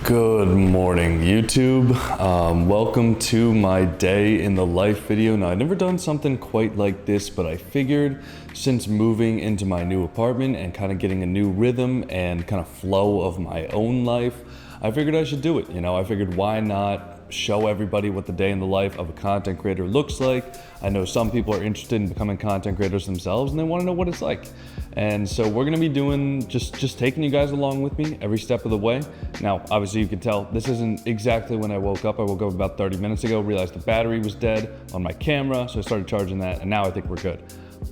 Good morning, YouTube. Welcome to my day in the life video. Now, I've never done something quite like this, but I figured since moving into my new apartment and kind of getting a new rhythm and kind of flow of my own life, I figured I should do it. I figured why not show everybody what the day in the life of a content creator looks like. I know some people are interested in becoming content creators themselves and they want to know what it's like. And so we're gonna be doing, just taking you guys along with me every step of the way. Now, obviously you can tell this isn't exactly when I woke up. I woke up about 30 minutes ago, realized the battery was dead on my camera, so I started charging that, and now I think we're good.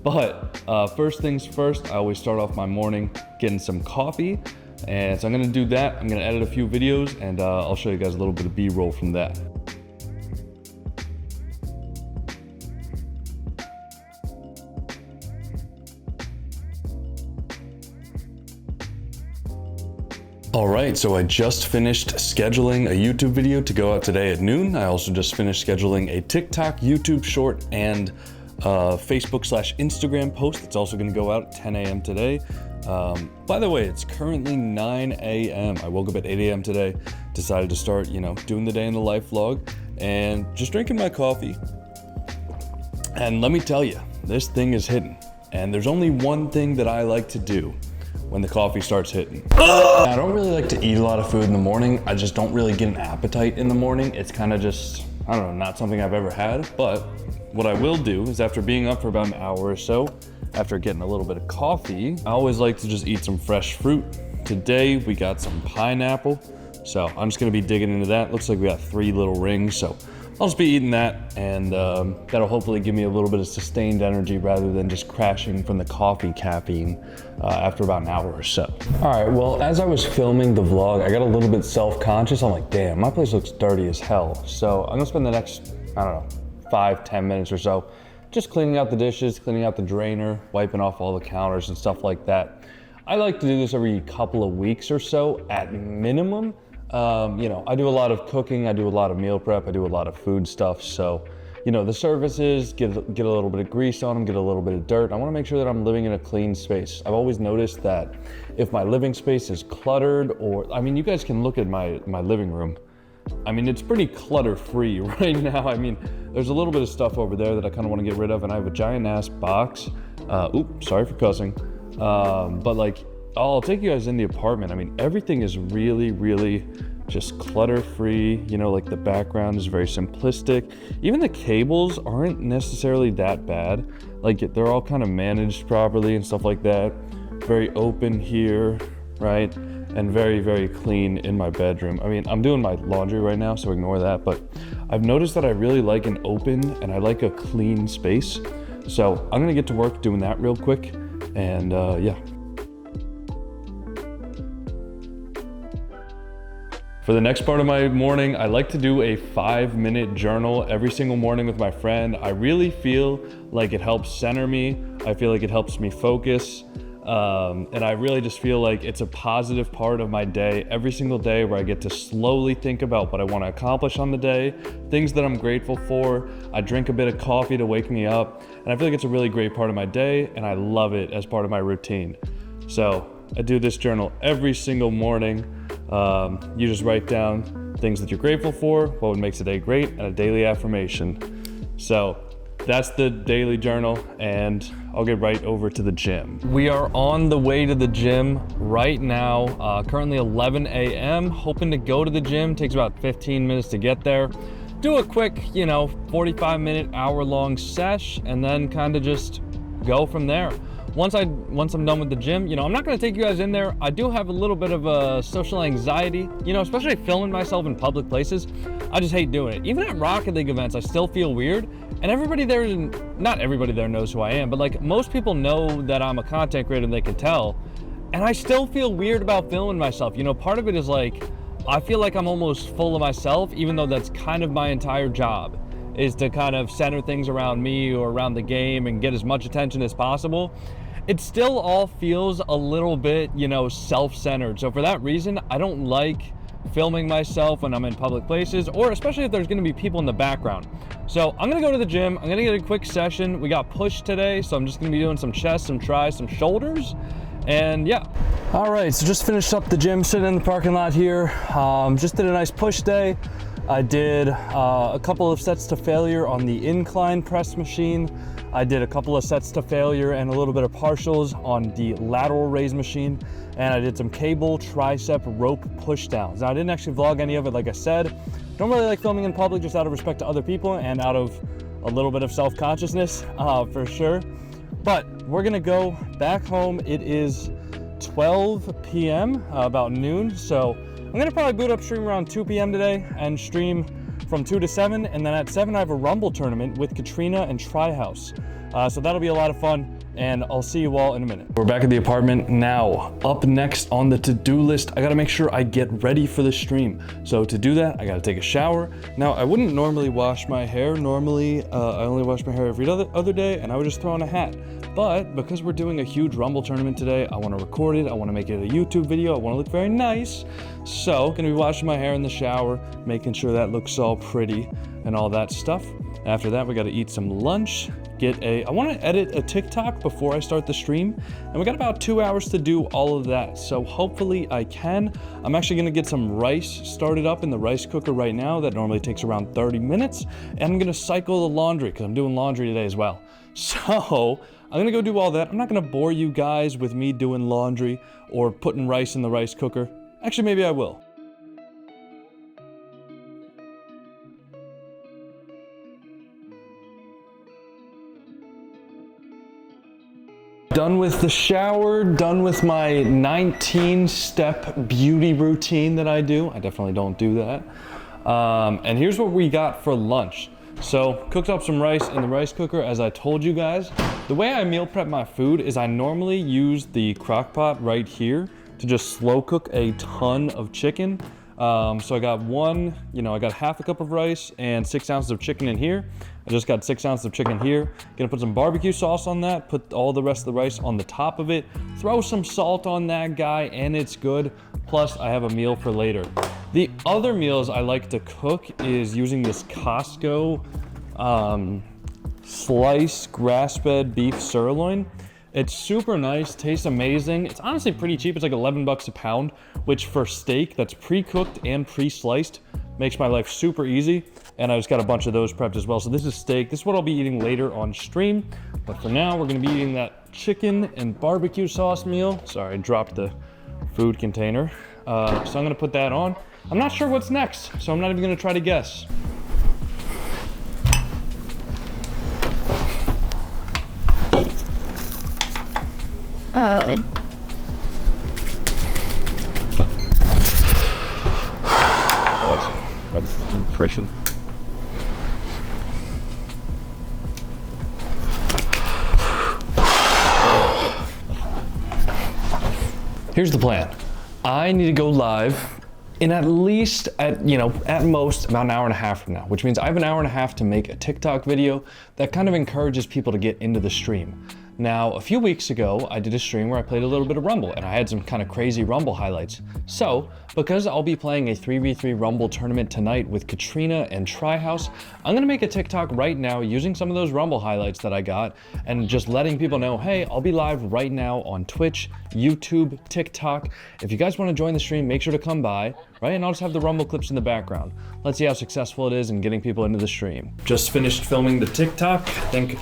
But first things first, I always start off my morning getting some coffee. And so I'm gonna do that. I'm gonna edit a few videos and I'll show you guys a little bit of B-roll from that. All right, so I just finished scheduling a YouTube video to go out today at noon. I also just finished scheduling a TikTok, YouTube short, and Facebook/Instagram post. It's also gonna go out at 10 a.m. today. By the way, it's currently 9 a.m. I woke up at 8 a.m. today, decided to start, doing the day in the life vlog and just drinking my coffee. And let me tell you, this thing is hitting. And there's only one thing that I like to do when the coffee starts hitting. I don't really like to eat a lot of food in the morning. I just don't really get an appetite in the morning. It's kind of just, I don't know, not something I've ever had. But what I will do is after being up for about an hour or so, after getting a little bit of coffee, I always like to just eat some fresh fruit. Today, we got some pineapple. So I'm just gonna be digging into that. Looks like we got 3 little rings. So I'll just be eating that, and that'll hopefully give me a little bit of sustained energy rather than just crashing from the coffee caffeine after about an hour or so. All right, well, as I was filming the vlog, I got a little bit self-conscious. I'm like, damn, my place looks dirty as hell. So I'm gonna spend the next, I don't know, 5-10 minutes or so just cleaning out the dishes, cleaning out the drainer, wiping off all the counters and stuff like that. I like to do this every couple of weeks or so at minimum. I do a lot of cooking, I do a lot of meal prep, I do a lot of food stuff. So, the surfaces, get a little bit of grease on them, get a little bit of dirt. I wanna make sure that I'm living in a clean space. I've always noticed that if my living space is cluttered you guys can look at my living room. It's pretty clutter-free right now. There's a little bit of stuff over there that I kind of want to get rid of, and I have a giant-ass box. Oops, sorry for cussing. But I'll take you guys in the apartment. Everything is really, really just clutter-free. The background is very simplistic. Even the cables aren't necessarily that bad. They're all kind of managed properly and stuff like that. Very open here, right? And very, very clean in my bedroom. I'm doing my laundry right now, so ignore that, but I've noticed that I really like an open and I like a clean space. So I'm gonna get to work doing that real quick, and yeah. For the next part of my morning, I like to do a 5-minute journal every single morning with my friend. I really feel like it helps center me. I feel like it helps me focus. And I really just feel like it's a positive part of my day every single day, where I get to slowly think about what I want to accomplish on the day, things that I'm grateful for. I drink a bit of coffee to wake me up, and I feel like it's a really great part of my day, and I love it as part of my routine. So I do this journal every single morning. You just write down things that you're grateful for, what makes a day great, and a daily affirmation. So that's the daily journal, and I'll get right over to the gym. We are on the way to the gym right now, currently 11 a.m. Hoping to go to the gym. Takes about 15 minutes to get there. Do a quick, 45-minute, hour-long sesh, and then kind of just go from there. Once I'm done with the gym, I'm not gonna take you guys in there. I do have a little bit of a social anxiety, especially filming myself in public places. I just hate doing it. Even at Rocket League events, I still feel weird. And everybody there, not everybody there knows who I am, but most people know that I'm a content creator and they can tell. And I still feel weird about filming myself. Part of it is I feel like I'm almost full of myself, even though that's kind of my entire job, is to kind of center things around me or around the game and get as much attention as possible. It still all feels a little bit, self-centered. So for that reason, I don't like filming myself when I'm in public places, or especially if there's gonna be people in the background. So I'm gonna go to the gym, I'm gonna get a quick session. We got push today, so I'm just gonna be doing some chest, some tries, some shoulders, and yeah. All right, so just finished up the gym, sitting in the parking lot here. Just did a nice push day. I did a couple of sets to failure on the incline press machine. I did a couple of sets to failure and a little bit of partials on the lateral raise machine. And I did some cable tricep rope push downs. Now I didn't actually vlog any of it, like I said. Don't really like filming in public, just out of respect to other people and out of a little bit of self-consciousness, for sure. But we're gonna go back home. It is 12 p.m., about noon. So I'm gonna probably boot up stream around 2 p.m. today and stream from 2 to 7. And then at 7, I have a Rumble tournament with Katrina and Tryhouse. So that'll be a lot of fun, and I'll see you all in a minute. We're back at the apartment now. Up next on the to-do list, I gotta make sure I get ready for the stream. So to do that, I gotta take a shower. Now, I wouldn't normally wash my hair. Normally, I only wash my hair every other day, and I would just throw on a hat. But because we're doing a huge Rumble tournament today, I wanna record it, I wanna make it a YouTube video, I wanna look very nice. So, gonna be washing my hair in the shower, making sure that looks all pretty and all that stuff. After that, we gotta eat some lunch. I wanna edit a TikTok before I start the stream, and we got about 2 hours to do all of that, so hopefully I can. I'm actually gonna get some rice started up in the rice cooker right now. That normally takes around 30 minutes, and I'm gonna cycle the laundry, because I'm doing laundry today as well. So, I'm gonna go do all that. I'm not gonna bore you guys with me doing laundry or putting rice in the rice cooker. Actually, maybe I will. Done with the shower, done with my 19-step beauty routine that I do. I definitely don't do that. And here's what we got for lunch. So, cooked up some rice in the rice cooker, as I told you guys. The way I meal prep my food is I normally use the crock pot right here to just slow cook a ton of chicken. So I got I got half a cup of rice and 6 ounces of chicken in here. I just got 6 ounces of chicken here. Gonna put some barbecue sauce on that, put all the rest of the rice on the top of it, throw some salt on that guy, and it's good. Plus, I have a meal for later. The other meals I like to cook is using this Costco sliced grass-fed beef sirloin. It's super nice, tastes amazing. It's honestly pretty cheap. It's like 11 bucks a pound, which for steak that's pre-cooked and pre-sliced makes my life super easy. And I just got a bunch of those prepped as well. So this is steak. This is what I'll be eating later on stream. But for now, we're gonna be eating that chicken and barbecue sauce meal. Sorry, I dropped the food container. So I'm gonna put that on. I'm not sure what's next, so I'm not even gonna try to guess. Oh. That's impression. Here's the plan. I need to go live in at most about an hour and a half from now, which means I have an hour and a half to make a TikTok video that kind of encourages people to get into the stream. Now, a few weeks ago, I did a stream where I played a little bit of Rumble, and I had some kind of crazy Rumble highlights. So, because I'll be playing a 3v3 Rumble tournament tonight with Katrina and Tryhouse, I'm gonna make a TikTok right now using some of those Rumble highlights that I got, and just letting people know, hey, I'll be live right now on Twitch, YouTube, TikTok. If you guys wanna join the stream, make sure to come by, right? And I'll just have the Rumble clips in the background. Let's see how successful it is in getting people into the stream. Just finished filming the TikTok, I think.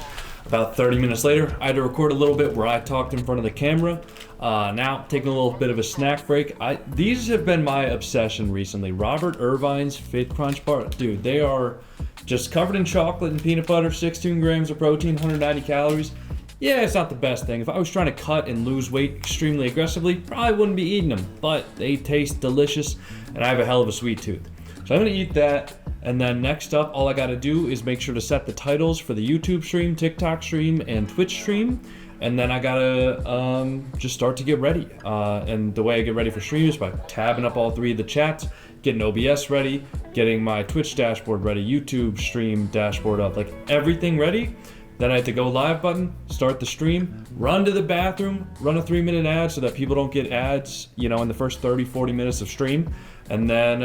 About 30 minutes later, I had to record a little bit where I talked in front of the camera. Now, taking a little bit of a snack break. These have been my obsession recently. Robert Irvine's Fit Crunch Bar. Dude, they are just covered in chocolate and peanut butter, 16 grams of protein, 190 calories. Yeah, it's not the best thing. If I was trying to cut and lose weight extremely aggressively, probably wouldn't be eating them, but they taste delicious, and I have a hell of a sweet tooth. So I'm gonna eat that. And then next up, all I gotta do is make sure to set the titles for the YouTube stream, TikTok stream, and Twitch stream. And then I gotta just start to get ready. And the way I get ready for stream is by tabbing up all three of the chats, getting OBS ready, getting my Twitch dashboard ready, YouTube stream dashboard up, like everything ready. Then I hit the go live button, start the stream, run to the bathroom, run a 3-minute ad so that people don't get ads, in the first 30, 40 minutes of stream. And then,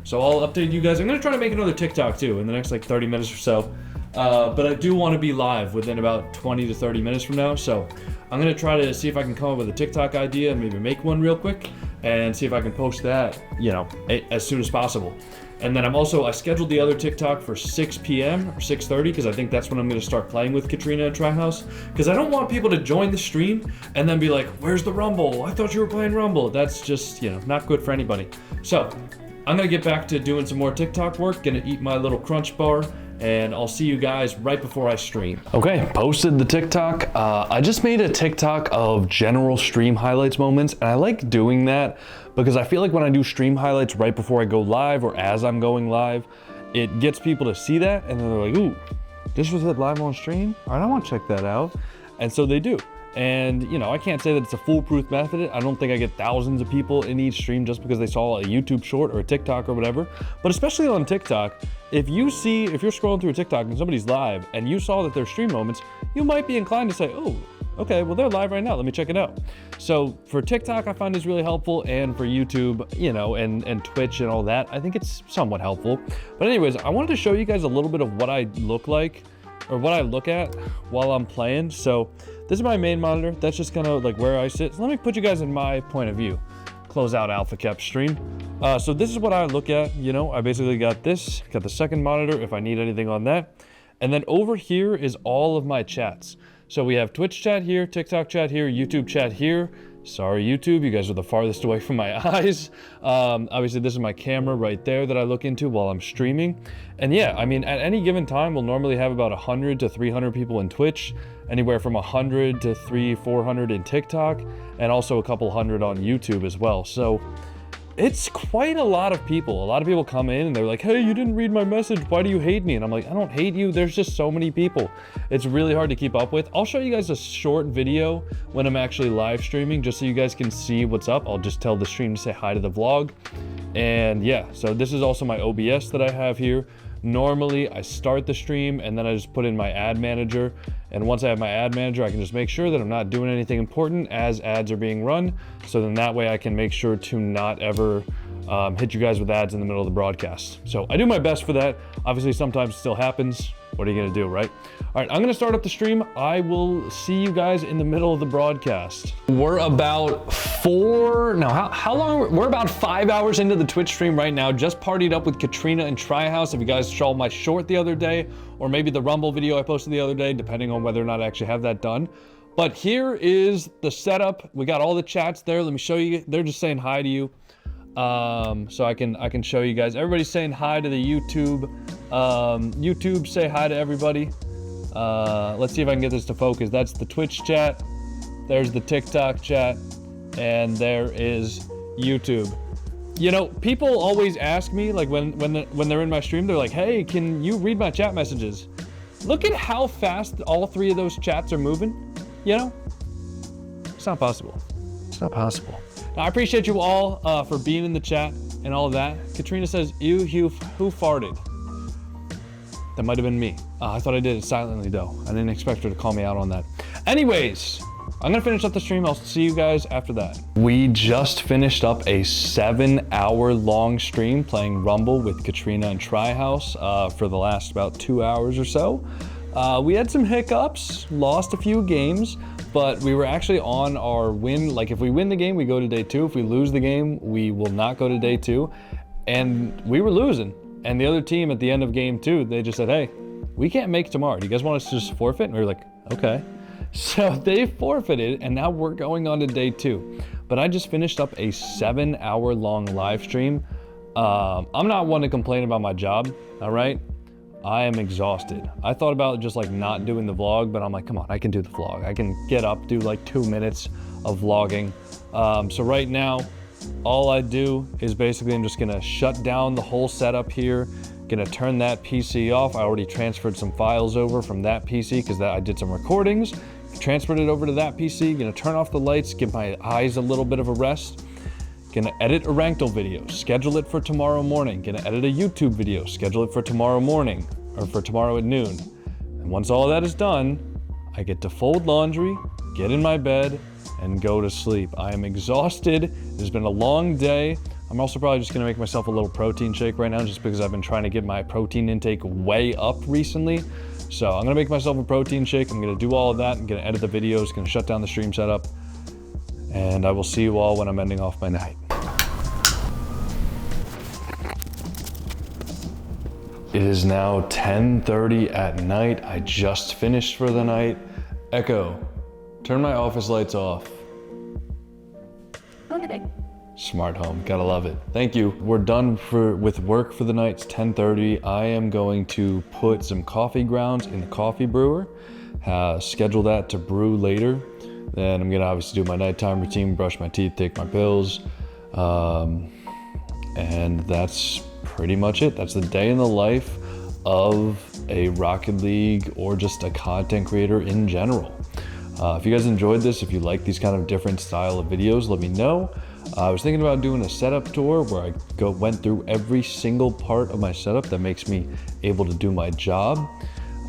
so I'll update you guys. I'm gonna try to make another TikTok too in the next 30 minutes or so. But I do wanna be live within about 20 to 30 minutes from now. So I'm gonna try to see if I can come up with a TikTok idea and maybe make one real quick and see if I can post that, as soon as possible. And then I scheduled the other TikTok for 6 p.m. or 6:30 because I think that's when I'm gonna start playing with Katrina and Tryhouse. Because I don't want people to join the stream and then be like, where's the Rumble? I thought you were playing Rumble. That's just, not good for anybody. So I'm gonna get back to doing some more TikTok work, gonna eat my little crunch bar, and I'll see you guys right before I stream. Okay, posted the TikTok. I just made a TikTok of general stream highlights moments, and I like doing that because I feel like when I do stream highlights right before I go live or as I'm going live, it gets people to see that, and then they're like, ooh, this was it live on stream? All right, I wanna check that out. And so they do. And I can't say that it's a foolproof method. I don't think I get thousands of people in each stream just because they saw a YouTube short or a TikTok or whatever. But especially on TikTok, if you're scrolling through a TikTok and somebody's live and you saw that they're stream moments, you might be inclined to say, oh, okay, well they're live right now, let me check it out. So for TikTok, I find it's really helpful, and for YouTube, and Twitch and all that, I think it's somewhat helpful. But anyways, I wanted to show you guys a little bit of what I look like, or what I look at while I'm playing. So this is my main monitor. That's just kind of like where I sit. So let me put you guys in my point of view. Close out Alpha Cap stream. So this is what I look at. I basically got the second monitor if I need anything on that. And then over here is all of my chats. So we have Twitch chat here, TikTok chat here, YouTube chat here. Sorry, YouTube, you guys are the farthest away from my eyes. Obviously, this is my camera right there that I look into while I'm streaming. And yeah, I mean, at any given time, we'll normally have about 100 to 300 people in Twitch, anywhere from 100 to 400 in TikTok, and also a couple hundred on YouTube as well. So it's quite a lot of people. A lot of people come in and they're like, hey, you didn't read my message. Why do you hate me? And I'm like, I don't hate you. There's just so many people. It's really hard to keep up with. I'll show you guys a short video when I'm actually live streaming, just so you guys can see what's up. I'll just tell the stream to say hi to the vlog. And yeah, so this is also my OBS that I have here. Normally I start the stream and then I just put in my ad manager. And once I have my ad manager, I can just make sure that I'm not doing anything important as ads are being run. So then that way I can make sure to not ever hit you guys with ads in the middle of the broadcast. So I do my best for that. Obviously sometimes it still happens. What are you gonna do, right? All right, I'm gonna start up the stream. I will see you guys in the middle of the broadcast. We're about how long? We're about 5 hours into the Twitch stream right now. Just partied up with Katrina and Tryhouse. If you guys saw my short the other day, or maybe the Rumble video I posted the other day, depending on whether or not I actually have that done. But here is the setup. We got all the chats there. Let me show you. They're just saying hi to you. So I can show you guys. Everybody's saying hi to the YouTube. YouTube, say hi to everybody. Let's see if I can get this to focus. That's the Twitch chat. There's the TikTok chat. And there is YouTube. People always ask me, like when they're in my stream, they're like, hey, can you read my chat messages? Look at how fast all three of those chats are moving. It's not possible. It's not possible. Now, I appreciate you all for being in the chat and all of that. Katrina says, ew, who farted? That might have been me. I thought I did it silently though. I didn't expect her to call me out on that. Anyways, I'm gonna finish up the stream. I'll see you guys after that. We just finished up a 7-hour long stream playing Rumble with Katrina and Tryhouse for the last about 2 hours or so. We had some hiccups, lost a few games, but we were actually on our win. Like if we win the game, we go to day 2. If we lose the game, we will not go to day 2. And we were losing. And the other team at the end of game 2, they just said, hey, we can't make tomorrow. Do you guys want us to just forfeit? And we were like, okay. So they forfeited, and now we're going on to day 2. But I just finished up a 7-hour long live stream. I'm not one to complain about my job, all right? I am exhausted. I thought about just like not doing the vlog, but I'm like, come on, I can do the vlog. I can get up, do like 2 minutes of vlogging. So right now, all I do is basically I'm just gonna shut down the whole setup here, gonna turn that PC off. I already transferred some files over from that PC because I did some recordings, transferred it over to that PC, gonna turn off the lights, give my eyes a little bit of a rest. Gonna edit a Rankle video, schedule it for tomorrow morning. Gonna edit a YouTube video, schedule it for tomorrow morning, or for tomorrow at noon. And once all of that is done, I get to fold laundry, get in my bed, and go to sleep. I am exhausted. It's been a long day. I'm also probably just gonna make myself a little protein shake right now just because I've been trying to get my protein intake way up recently. So I'm gonna make myself a protein shake. I'm gonna do all of that. I'm gonna edit the videos, gonna shut down the stream setup. And I will see you all when I'm ending off my night. It is now 10:30 at night. I just finished for the night. Echo, turn my office lights off. Okay. Smart home, gotta love it. Thank you. We're done with work for the night. It's 10:30. I am going to put some coffee grounds in the coffee brewer, schedule that to brew later. Then I'm gonna obviously do my nighttime routine, brush my teeth, take my pills. And that's pretty much it. That's the day in the life of a Rocket League or just a content creator in general. If you guys enjoyed this, if you like these kind of different style of videos, let me know. I was thinking about doing a setup tour where I went through every single part of my setup that makes me able to do my job.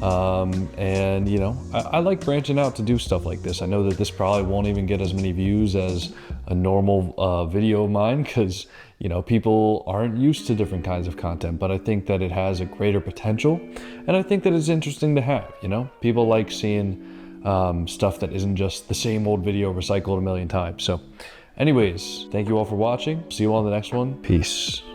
And you know, I like branching out to do stuff like this. I know that this probably won't even get as many views as a normal video of mine because, you know, people aren't used to different kinds of content, but I think that it has a greater potential. And I think that it's interesting to have, you know, people like seeing stuff that isn't just the same old video recycled a million times. So anyways, thank you all for watching. See you all in the next one. Peace.